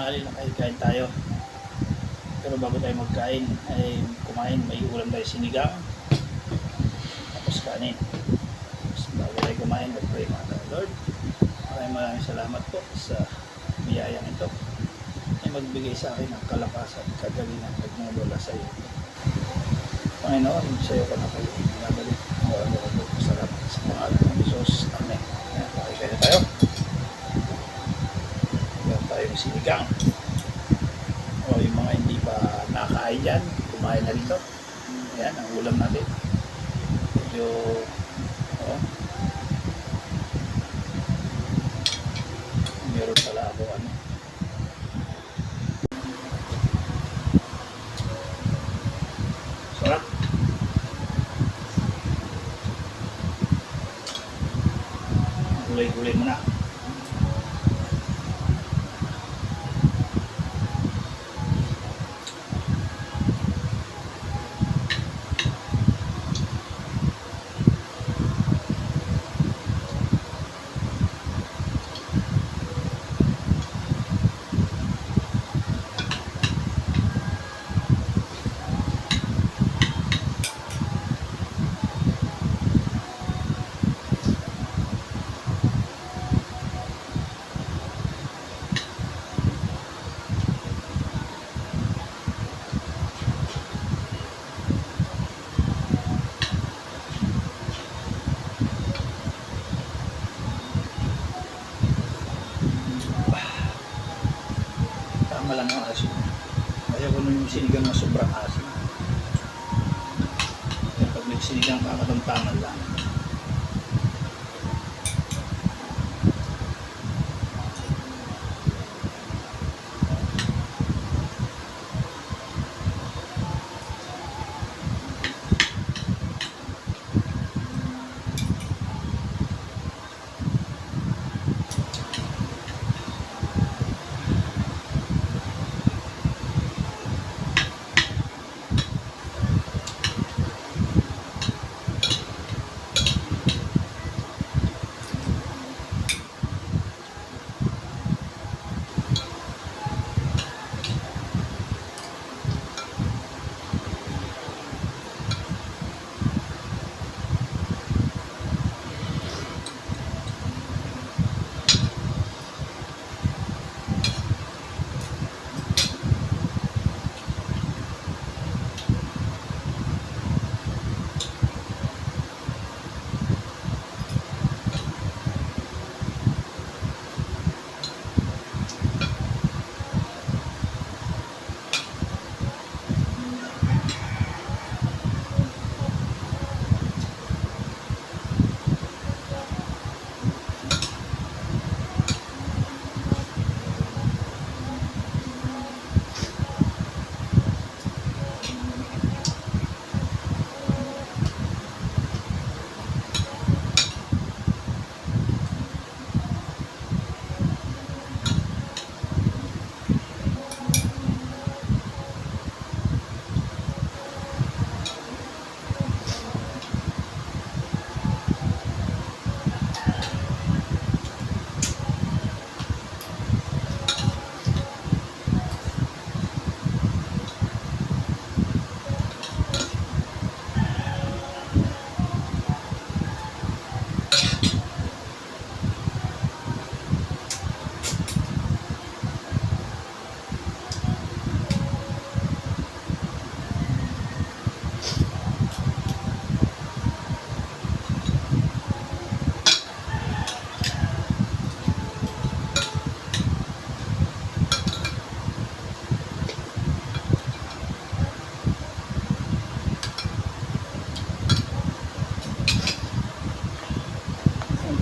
tanghali na kain tayo. Pero bago tayo magkain ay kumain, may ulam tayo sinigang tapos kanin. Tapos bago tayo kumain, mag-pray mga Lord. Maraming salamat po sa biyayang ito ay magbigay sa akin ng kalakasan, kagalingan, pagmumula sa iyo. Panginoon, sa iyo ko na kayo nabalik. Maraming salamat sa pangalan ng Jesus. Amen. Pakikain na tayo. Meron tayong sinigang. O yung mga hindi pa nakakain dyan, kumain na dito. Ayan, ang ulam natin. Medyo, meron pala ako sarap. Gulay-gulay muna. Tama lang ang asin. Ayaw ko nung yung sinigang na sobrang asin. Kaya pag nagsinigang kakatamtaman lang.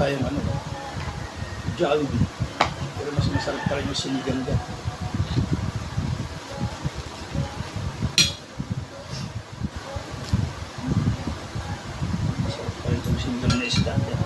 Tayong Jollibee. Pero mas masarap pa rin yung sinigang dyan. Masarap pa rin yung sinigang na isda dyan.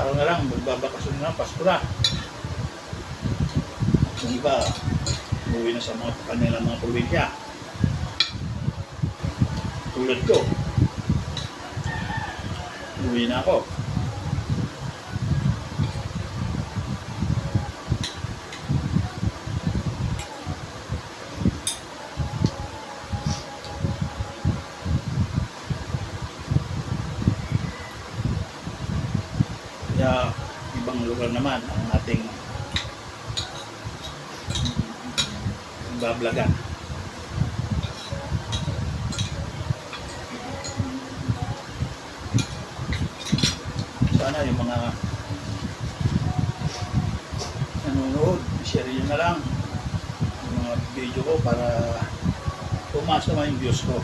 araw na lang, magbabakasyon na, Pasko na. Yung iba, umuwi na sa kanilang mga probinsya. Tulad ko, umuwi na ako. Kaya ibang lugar naman ang ating bablagan. Sana yung mga nanonood, share nyo na lang yung mga video ko para tumaas naman yung views ko.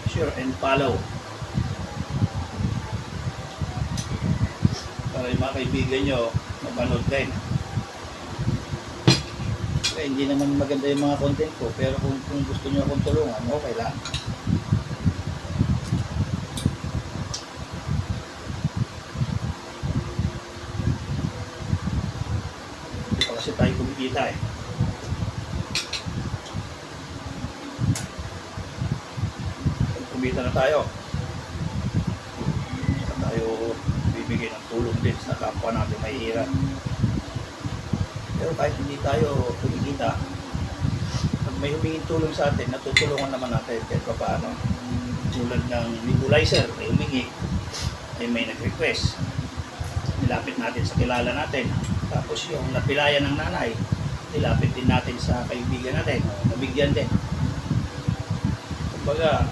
Share and follow para yung mga kaibigan nyo mapanood din. Eh, hindi naman maganda yung mga content ko, pero kung gusto nyo akong tulungan, okay lang. Hindi pa kasi tayo kumikita eh. Kung kumita na tayo, saka tayo bibigay ng tulong din sa kapwa natin mahihirap. Pero kahit hindi tayo kumikita, pag may humingin tulong sa atin, natutulungan naman natin kahit pa paano. Tulad ng nebulizer, may humingi, ay may nag-request. Nilapit natin sa kilala natin. Tapos yung napilayan ng nanay, nilapit din natin sa kaibigan natin. Nabigyan din. Kumbaga,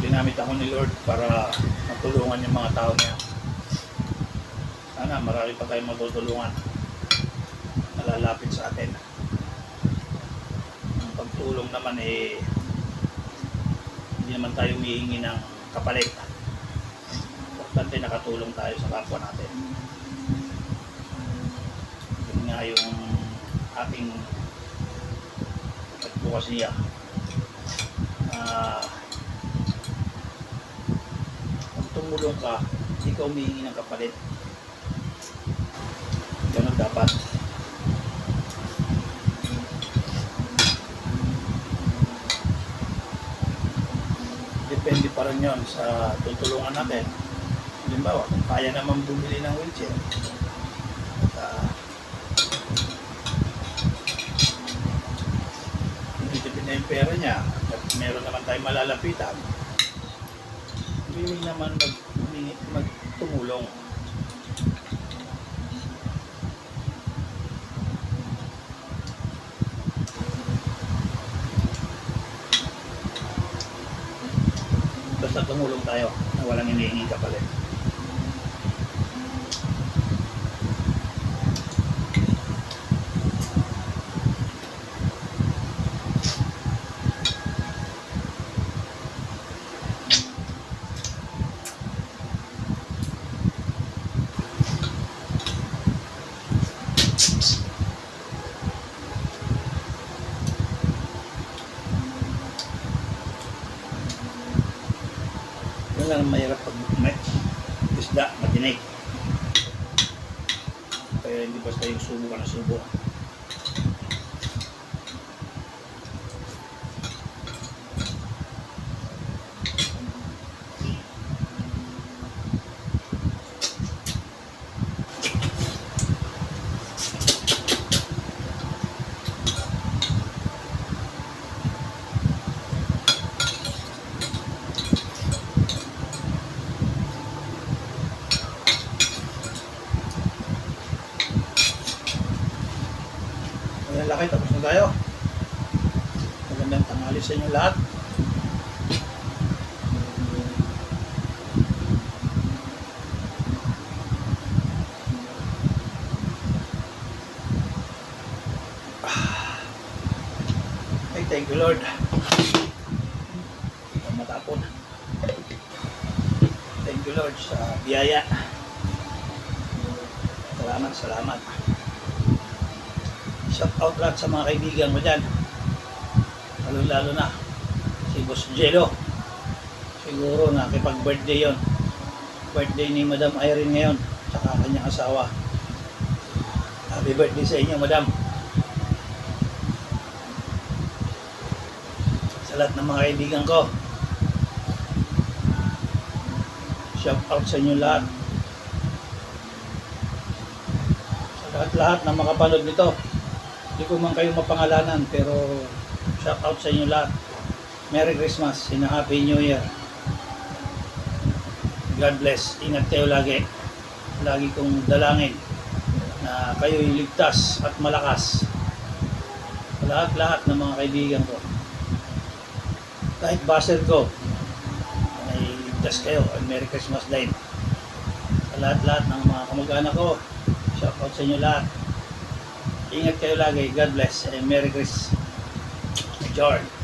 ginamit ako ni Lord para matulungan yung mga tao niya. Sana marami pa tayong matutulungan na lalapit sa atin. Ang pagtulong naman eh, hindi naman tayo humihingi ng kapalit. Importante nakatulong tayo sa kapwa natin. Yun nga yung ating advokasya. Tumulong ka, hindi ka humihingi ng kapalit. Ganun dapat. Depende pa rin yun sa tutulungan natin. Halimbawa, kung kaya naman bumili ng wheelchair, tinitipid na yung pera niya at meron naman tayong malalapitan, willing naman magtumulong. Basta tumulong tayo na walang hinihingi kapalit. Yun lang mahirap pag may isda, matinig. Kaya hindi basta yung subo ka na subo. Ayan, laki, tapos na tayo. Magandang tanghali sa inyo lahat. Ay, thank you Lord. Ang matapon. Thank you Lord sa biyaya. Salamat, salamat. Shout out lahat sa mga kaibigan mo dyan. lalo na si Boss Jello. Siguro nakipag-birthday yon. Birthday ni Madam Irene ngayon, saka kanyang asawa. Happy birthday sa inyo, Madam. Sa lahat ng mga kaibigan ko, shout out sa inyo lahat. Sa lahat-lahat na makapanood nito. Hindi ko man kayo mapangalanan, pero shout out sa inyo lahat. Merry Christmas and Happy New Year. God bless. Ingat kayo lagi. Lagi kong dalangin na kayo'y ligtas at malakas. Lahat-lahat ng mga kaibigan ko. Kahit baser ko, ay ligtas kayo. At Merry Christmas din. Sa lahat-lahat ng mga kamag-anak ko, shout out sa inyo lahat. Ingat kayo lagi. God bless and Merry Christmas. George.